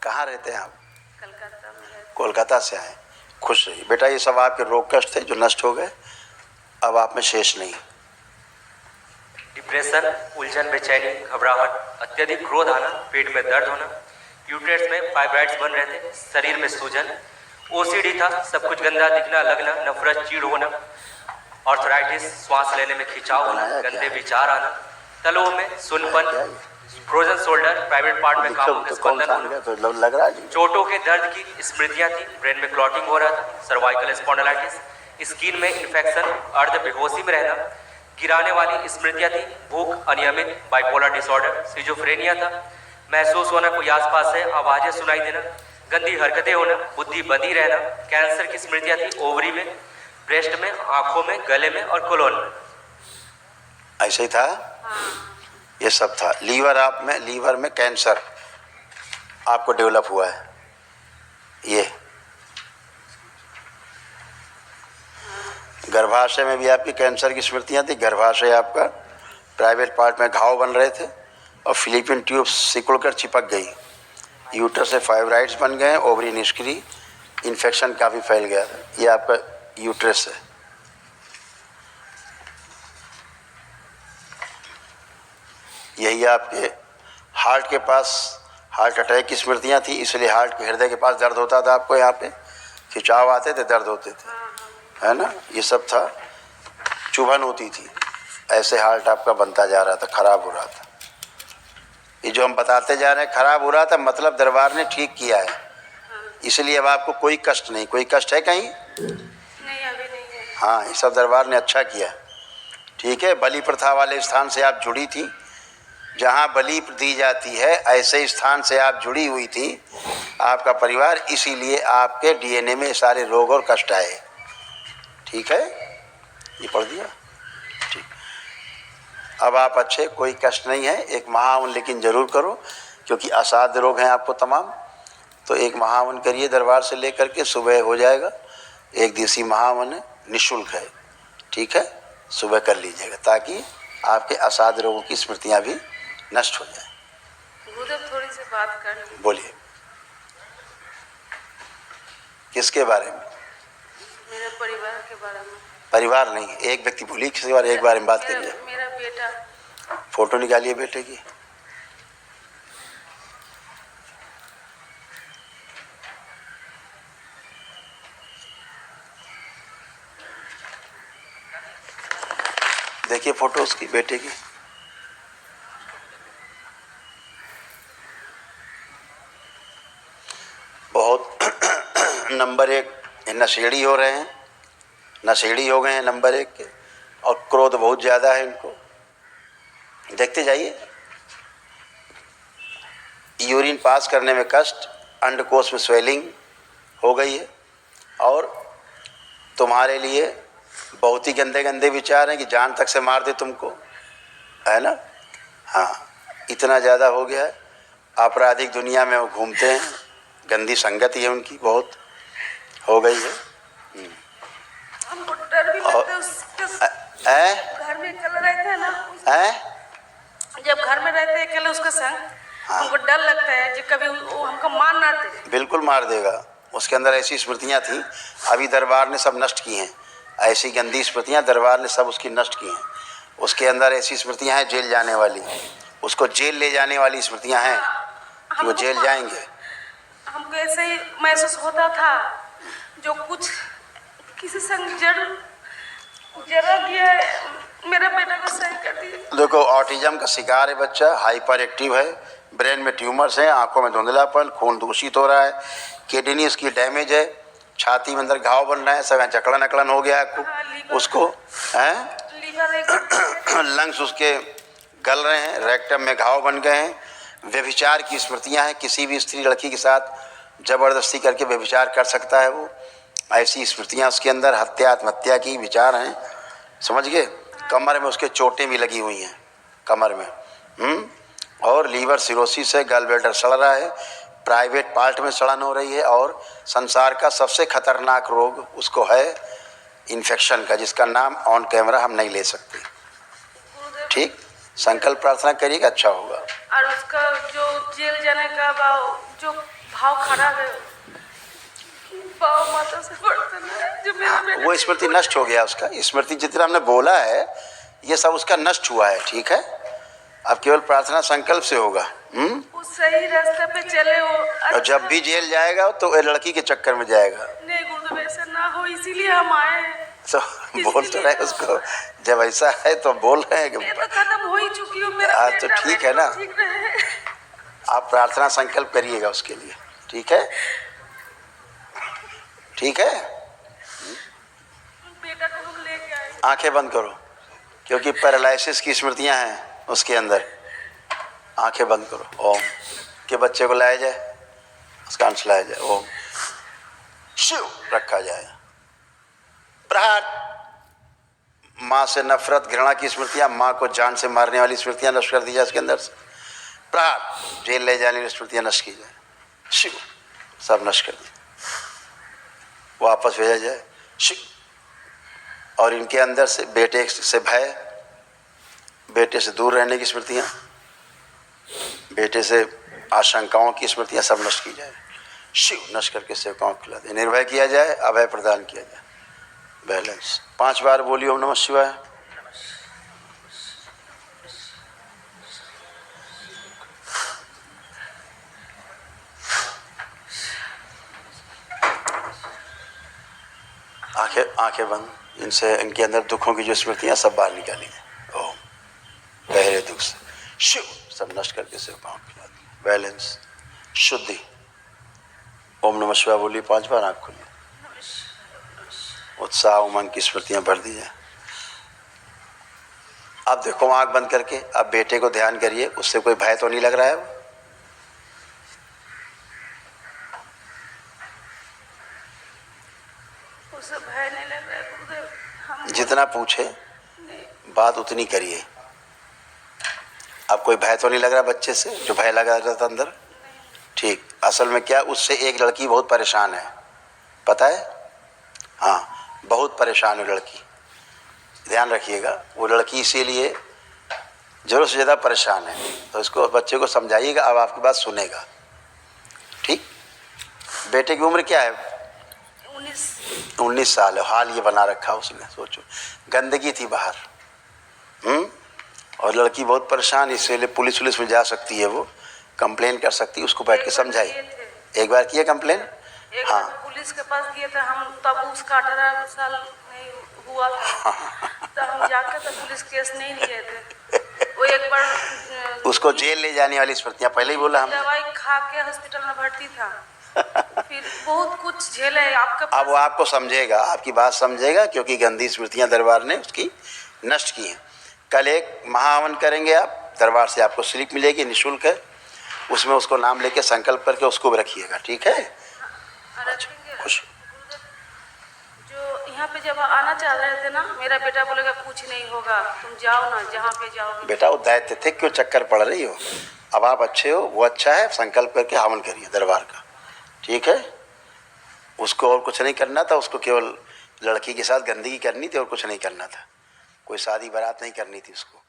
कहाँ रहते हैं आप? कलकत्ता में। कोलकाता से आए। खुश रहिए बेटा, ये सब आपके रोग कष्ट थे जो नष्ट हो गए, अब आप में शेष नहीं। डिप्रेशन, उलझन, बेचैनी, घबराहट, अत्यधिक क्रोध आना, पेट में दर्द होना, यूट्रस में फाइब्राइड्स बन रहे थे, शरीर में सूजन, ओसीडी था, सब कुछ गंदा दिखना, लगना, नफरत, चीड़ होना, ऑर्थराइटिस, श्वास लेने में खिंचाव होना, गंदे विचार आना, तलवों में सुनपन, फ्रोजन शोल्डर, प्राइवेट पार्ट में कामों के स्पंदन होना, चोटों के दर्द की स्मृतियां थी, ब्रेन में क्लॉटिंग हो रहा था, सर्वाइकल स्पॉन्डिलाइटिस, स्किन में इन्फेक्शन, अर्ध बेहोशी में रहना, गिराने वाली स्मृतियां थी, भूख, अनियमित, बाइपोलर डिसऑर्डर, सिजोफ्रेनिया था, महसूस होना कोई आसपास है, आवाजें सुनाई देना, गंदी हरकतें होना, बुद्धि बंधी रहना, कैंसर की स्मृतियां थी ओवरी में, ब्रेस्ट में, आंखों में, गले में और कोलोन में। ऐसे ही था। ये सब था। लीवर में कैंसर आपको डेवलप हुआ है। ये गर्भाशय में भी आपकी कैंसर की स्मृतियां थी। गर्भाशय आपका प्राइवेट पार्ट में घाव बन रहे थे और फिलिपिन ट्यूब सिकुड़ कर चिपक गई, यूट्रस से फाइब्राइड्स बन गए, ओवरी निष्क्रिय, इन्फेक्शन काफ़ी फैल गया था। ये आपका यूट्रस है। यही आपके हार्ट के पास हार्ट अटैक की स्मृतियाँ थी, इसलिए हार्ट के हृदय के पास दर्द होता था आपको, यहाँ पे खिंचाव आते थे, दर्द होते थे, है ना। ये सब था। चुभन होती थी, ऐसे हार्ट आपका बनता जा रहा था, खराब हो रहा था। ये जो हम बताते जा रहे हैं खराब हो रहा था, मतलब दरबार ने ठीक किया है, इसलिए अब आपको कोई कष्ट नहीं। कोई कष्ट है कहीं? नहीं, अभी नहीं है। हाँ, ये सब दरबार ने अच्छा किया। ठीक है। बलि प्रथा वाले स्थान से आप जुड़ी थी, जहाँ बलि दी जाती है ऐसे स्थान से आप जुड़ी हुई थी, आपका परिवार, इसीलिए आपके डीएनए में सारे रोग और कष्ट आए। ठीक है, ये पढ़ दिया। ठीक, अब आप अच्छे, कोई कष्ट नहीं है। एक महावन लेकिन जरूर करो, क्योंकि असाध्य रोग हैं आपको तमाम। तो एक महावन करिए दरबार से लेकर के, सुबह हो जाएगा। एक दिवसीय महावन है, निःशुल्क है। ठीक है, सुबह कर लीजिएगा, ताकि आपके असाध्य रोगों की स्मृतियाँ भी नष्ट हो जाए। गुरुदेव थोड़ी सी बात कर ली। बोलिए। किसके बारे में? मेरे परिवार के बारे में। परिवार नहीं, एक व्यक्ति बोलिए, किसी बार एक बारे में बात करिए। मेरा बेटा। फोटो निकालिए बेटे की। देखिए फोटो उसकी बेटे की। बहुत नंबर 1 नशेड़ी हो रहे हैं, नशेड़ी हो गए हैं नंबर 1 के, और क्रोध बहुत ज़्यादा है इनको। देखते जाइए। यूरिन पास करने में कष्ट, अंडकोश में स्वेलिंग हो गई है, और तुम्हारे लिए बहुत ही गंदे गंदे विचार हैं कि जान तक से मार दे तुमको, है ना। हाँ, इतना ज़्यादा हो गया है। आपराधिक दुनिया में वो घूमते हैं, गंदी संगति है उनकी, बहुत हो गई है। हमको डर भी लगता है उसके। घर में अकेले रहते हैं ना, जब घर में रहते हैं अकेले उसके संग, हमको डर लगता है कि कभी वो हमको मार ना दे। बिल्कुल मार देगा। उसके अंदर ऐसी स्मृतियाँ थी, अभी दरबार ने सब नष्ट की हैं। ऐसी गंदी स्मृतियाँ दरबार ने सब उसकी नष्ट की हैं। उसके अंदर ऐसी स्मृतियाँ हैं जेल जाने वाली, उसको जेल ले जाने वाली स्मृतियाँ हैं कि वो जेल जाएंगे। हमको ऐसे ही महसूस होता था, जो कुछ किसी संग जरा किया है, मेरा बेटा को सही कर दिया। देखो, ऑटिज्म का शिकार है बच्चा, हाइपर एक्टिव है, ब्रेन में ट्यूमर्स हैं, आंखों में धुंधलापन, खून दूषित हो रहा है, किडनी उसकी डैमेज है, छाती में अंदर घाव बन रहा है, सब जकड़न अकड़न हो गया है उसको, हैं, लंग्स उसके गल रहे हैं, रेक्टम में घाव बन गए हैं, व्यभिचार की स्मृतियां हैं, किसी भी स्त्री लड़की के साथ जबरदस्ती करके व्यभिचार कर सकता है वो, ऐसी स्मृतियां उसके अंदर, हत्या आत्महत्या की विचार हैं, समझ गए। कमर में उसके चोटें भी लगी हुई हैं, कमर में, और लीवर सिरोसिस है, गल ब्लैडर सड़ रहा है, प्राइवेट पार्ट में सड़न हो रही है, और संसार का सबसे खतरनाक रोग उसको है इन्फेक्शन का, जिसका नाम ऑन कैमरा हम नहीं ले सकते। ठीक, संकल्प प्रार्थना करिएगा, अच्छा होगा। और उसका जो जेल जाने का जो भाव खराब है, भाव माता से प्रार्थना है जो मेरा बेटा। वो स्मृति नष्ट हो गया, उसका स्मृति जितना हमने बोला है ये सब उसका नष्ट हुआ है, ठीक है। अब केवल प्रार्थना संकल्प से होगा। वो सही रास्ते पे चले वो। और जब भी जेल जाएगा तो वो लड़की के चक्कर में जाएगा। नहीं गुरुदेव, ऐसा ना हो, इसीलिए हम आए हैं। तो बोल तो रहे उसको, जब ऐसा है तो बोल रहे हैं कि मैं तो खत्म हो ही चुकी हूँ, मेरा हाँ, बेटा तो ठीक है ना। ठीक रहे। आप प्रार्थना संकल्प करिएगा उसके लिए, ठीक है, ठीक है। बेटा को हम लेके आए। आंखें बंद करो, क्योंकि पैरालिसिस की स्मृतियां हैं उसके अंदर। आंखें बंद करो। ओम के बच्चे को लाया जाए, उसका अंश लाया जाए। ओम शिव रखा जाए। प्रहार, माँ से नफरत घृणा की स्मृतियां, माँ को जान से मारने वाली स्मृतियां नष्ट कर दी जाए उसके अंदर से। प्रहार, जेल ले जाने वाली स्मृतियां नष्ट की जाए। शिव सब नष्ट कर दी, वापस भेजा जाए। शिव। और इनके अंदर से बेटे से भय, बेटे से दूर रहने की स्मृतियां, बेटे से आशंकाओं की स्मृतियां सब नष्ट की जाए। शिव नष्ट करके सेवकाओं को खिला दे। निर्भय किया जाए, अभय प्रदान किया जाए। बैलेंस 5 बार बोलिए ओम नमः शिवाय। आंखें बंद। इनसे, इनके अंदर दुखों की जो स्मृतियां सब बाहर निकाली जाए। ओम गहरे दुख से शिव सब नष्ट करके सेवकाओं को खिला दे। बैलेंस शुद्धि। ओम नमः शिवाय बोलिए 5 बार। आँख खोलिए। उत्साह उमंग की स्मृतियां भर दी जाए। अब देखो आंख बंद करके, अब बेटे को ध्यान करिए, उससे कोई भय तो नहीं लग रहा है। उसे भय नहीं लग रहा है गुरुदेव। जितना पूछे बात उतनी करिए। अब कोई भय तो नहीं लग रहा बच्चे से, जो भय लगा रहता था अंदर? ठीक। असल में क्या, उससे एक लड़की बहुत परेशान है, पता है? हाँ, बहुत परेशान है लड़की। ध्यान रखिएगा, वो लड़की इसीलिए जरूरत से ज़्यादा परेशान है, तो इसको, बच्चे को समझाइएगा, अब आपकी बात सुनेगा, ठीक। बेटे की उम्र क्या है? 19 साल है। हाल ये बना रखा उसने, सोचो गंदगी थी बाहर। और लड़की बहुत परेशान, इसीलिए पुलिस में जा सकती है, वो कंप्लेन कर सकती है, उसको बैठ के समझाई। एक बार किया कंप्लेन? हाँ, पुलिस के पास गए थे हम, तब उसका 18 साल नहीं हुआ था, तो हम जाकर तो पुलिस केस नहीं लिए थे। वो एक बार उसको जेल ले जाने वाली स्मृतियां पहले ही बोला हम। दवाई खा के हॉस्पिटल में भर्ती था, फिर बहुत कुछ झेले आपके पास। अब वो आपको समझेगा, आपकी बात समझेगा, क्योंकि गंदी स्मृतियां दरबार ने उसकी नष्ट की हैं। कल एक महाहवन करेंगे आप, दरबार से आपको स्लिप मिलेगी, निःशुल्क है, उसमें उसको नाम लेके संकल्प करके उसको भी रखिएगा, ठीक है? खुश। जो यहाँ पे जब आना चाह रहे थे ना, मेरा बेटा बोलेगा कुछ नहीं होगा, तुम जाओ ना, जहाँ पे जाओगे। बेटा वो दायित्व थे, क्यों चक्कर पड़ रही हो? अब आप अच्छे हो, वो अच्छा है, संकल्प करके हवन करिए दरबार का, ठीक है? उसको और कुछ नहीं करना था, उसको केवल लड़की के साथ गंदगी करनी थी और कुछ नहीं करना था, कोई शादी बारात नहीं करनी थी उसको।